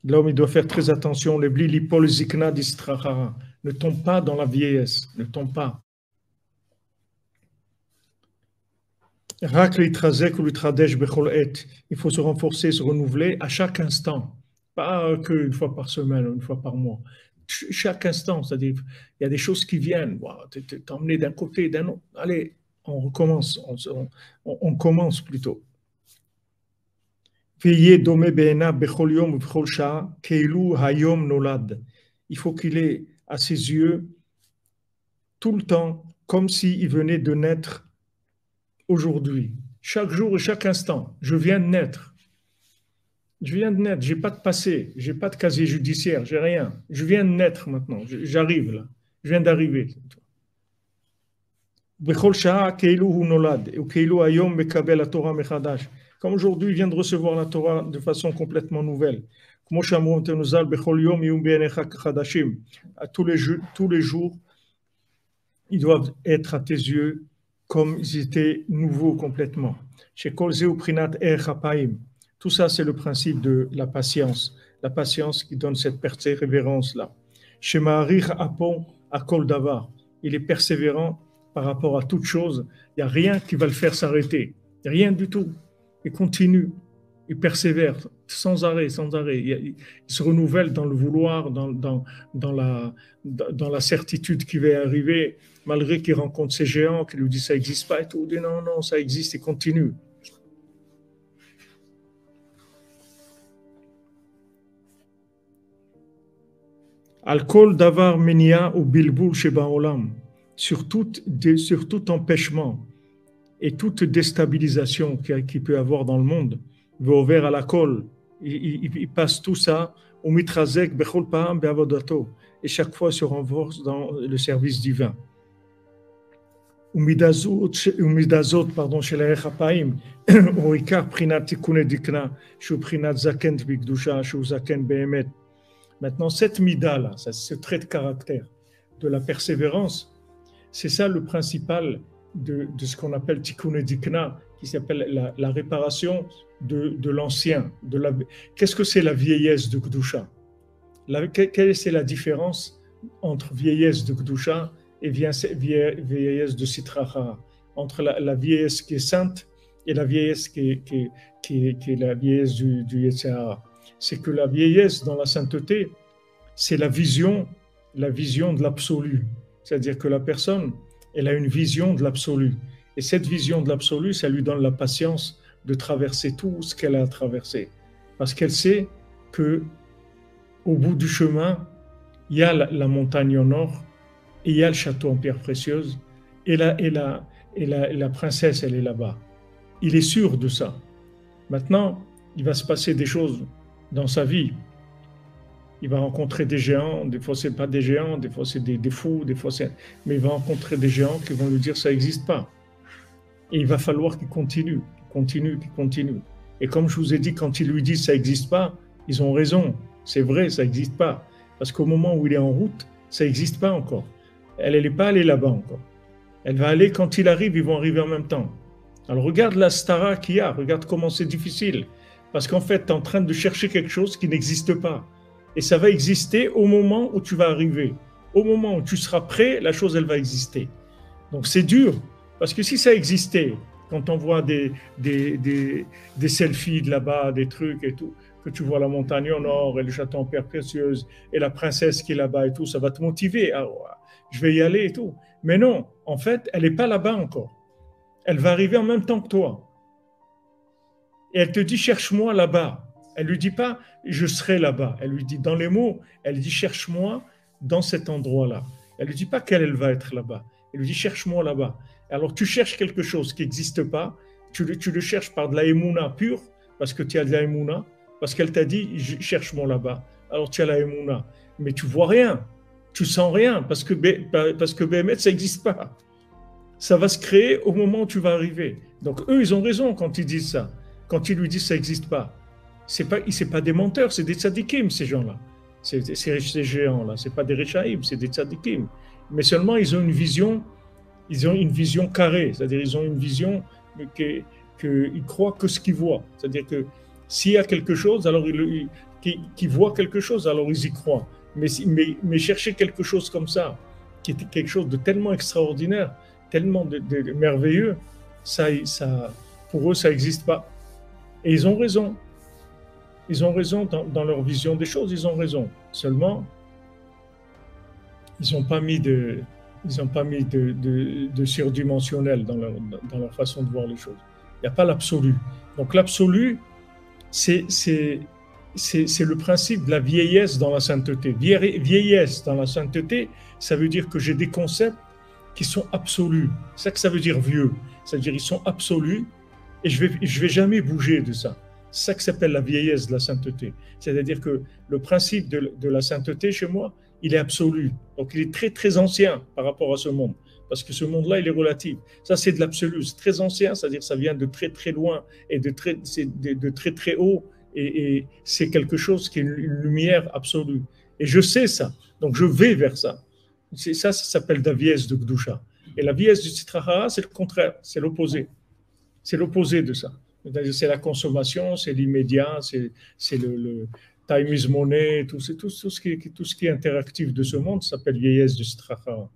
L'homme, il doit faire très attention. Ne tombe pas dans la vieillesse. Ne tombe pas. Il faut se renforcer, se renouveler à chaque instant. Pas qu'une fois par semaine, une fois par mois. Chaque instant, c'est-à-dire, il y a des choses qui viennent. Wow, t'es emmené d'un côté, d'un autre. Allez, on recommence. On commence plutôt. Il faut qu'il ait à ses yeux tout le temps comme s'il venait de naître aujourd'hui. Chaque jour et chaque instant, je viens de naître. Je viens de naître, j'ai pas de passé, j'ai pas de casier judiciaire, j'ai rien. Je viens de naître maintenant, j'arrive là. Je viens d'arriver. Comme aujourd'hui, il vient de recevoir la Torah de façon complètement nouvelle. À tous les jours, ils doivent être à tes yeux comme ils étaient nouveaux complètement. Tout ça, c'est le principe de la patience qui donne cette persévérance-là. Il est persévérant par rapport à toute chose. Il n'y a rien qui va le faire s'arrêter. Rien du tout. Il continue. Il persévère sans arrêt, sans arrêt. Il se renouvelle dans le vouloir, dans la certitude qui va arriver, malgré qu'il rencontre ces géants qui lui disent ça n'existe pas et tout. Il dit non, non, ça existe, il continue. Al-Kol Davar Menia ou Bilboul Sheba Olam, sur tout empêchement et toute déstabilisation qu'il peut y avoir dans le monde, Veover à la Kol, il passe tout ça, au Mitrazek Bechol Paham Beavodato, et chaque fois se renforce dans le service divin. Umidazot, pardon, chez la Echapaim, au Ikar Prinat Tikune Dikna, Shu Prinat Zakent Bigdusha, Shu Zaken Behemet. Maintenant, cette mida-là, ce trait de caractère de la persévérance, c'est ça le principal de ce qu'on appelle Tikkun Dikna, qui s'appelle la réparation de l'ancien. Qu'est-ce que c'est la vieillesse de Kedusha? Quelle est la différence entre vieillesse de Kedusha et vieillesse de Sitra Achara? Entre la vieillesse qui est sainte et la vieillesse qui est la vieillesse du Yetzer Hara. C'est que la vieillesse dans la sainteté, c'est la vision de l'absolu. C'est-à-dire que la personne, elle a une vision de l'absolu. Et cette vision de l'absolu, ça lui donne la patience de traverser tout ce qu'elle a à traverser. Parce qu'elle sait que au bout du chemin, il y a la montagne en or, et il y a le château en pierre précieuse, et la princesse, elle est là-bas. Il est sûr de ça. Maintenant, il va se passer des choses dans sa vie. Il va rencontrer des géants, des fois c'est pas des géants, des fois c'est des fous, des fois c'est... Mais il va rencontrer des géants qui vont lui dire ça n'existe pas. Et il va falloir qu'il continue. Et comme je vous ai dit, quand ils lui disent ça n'existe pas, ils ont raison. C'est vrai, ça n'existe pas. Parce qu'au moment où il est en route, ça n'existe pas encore. Elle n'est pas allée là-bas encore. Elle va aller, quand il arrive, ils vont arriver en même temps. Alors regarde la stara qu'il y a, regarde comment c'est difficile. Parce qu'en fait, tu es en train de chercher quelque chose qui n'existe pas. Et ça va exister au moment où tu vas arriver. Au moment où tu seras prêt, la chose, elle va exister. Donc c'est dur. Parce que si ça existait, quand on voit des selfies de là-bas, des trucs et tout, que tu vois la montagne en or et le château en pierre précieuse et la princesse qui est là-bas et tout, ça va te motiver. Ah, je vais y aller et tout. Mais non, en fait, elle n'est pas là-bas encore. Elle va arriver en même temps que toi. Et elle te dit, cherche-moi là-bas. Elle ne lui dit pas, je serai là-bas. Elle lui dit, dans les mots, elle dit, cherche-moi dans cet endroit-là. Elle ne lui dit pas qu'elle va être là-bas. Elle lui dit, cherche-moi là-bas. Alors, tu cherches quelque chose qui n'existe pas. Tu le cherches par de la émouna pure, parce que tu as de la émouna, parce qu'elle t'a dit, cherche-moi là-bas. Alors, tu as la émouna. Mais tu vois rien. Tu sens rien, parce que Béhémet, ça n'existe pas. Ça va se créer au moment où tu vas arriver. Donc, eux, ils ont raison quand ils disent ça. Quand ils lui disent ça n'existe pas. C'est pas des menteurs, c'est des tzadikim, ces gens-là. Ces géants-là. C'est pas des rechaïm, c'est des tzadikim. Mais seulement, ils ont une vision carrée. C'est-à-dire, ils ont une vision qu'ils croient que ce qu'ils voient. C'est-à-dire que s'il y a quelque chose, alors qui voient quelque chose, alors ils y croient. Mais chercher quelque chose comme ça, qui est quelque chose de tellement extraordinaire, tellement de merveilleux, pour eux, ça n'existe pas. Et ils ont raison. Ils ont raison dans leur vision des choses, ils ont raison. Seulement, ils n'ont pas mis de surdimensionnel dans leur façon de voir les choses. Il n'y a pas l'absolu. Donc l'absolu, c'est le principe de la vieillesse dans la sainteté. Vieillesse dans la sainteté, ça veut dire que j'ai des concepts qui sont absolus. C'est ça que ça veut dire vieux. C'est-à-dire ils sont absolus et je vais jamais bouger de ça. C'est ça que s'appelle la vieillesse de la sainteté. C'est-à-dire que le principe de la sainteté chez moi, il est absolu. Donc il est très très ancien par rapport à ce monde. Parce que ce monde-là, il est relatif. Ça, c'est de l'absolu. C'est très ancien, c'est-à-dire que ça vient de très très loin et de très très haut. Et c'est quelque chose qui est une lumière absolue. Et je sais ça. Donc je vais vers ça. Ça s'appelle la vieillesse de Gdusha. Et la vieillesse du Sitrahara, c'est le contraire, c'est l'opposé. C'est l'opposé de ça. C'est la consommation, c'est l'immédiat, c'est le time is money, tout ce qui est interactif de ce monde s'appelle vieillesse du Sitrahara.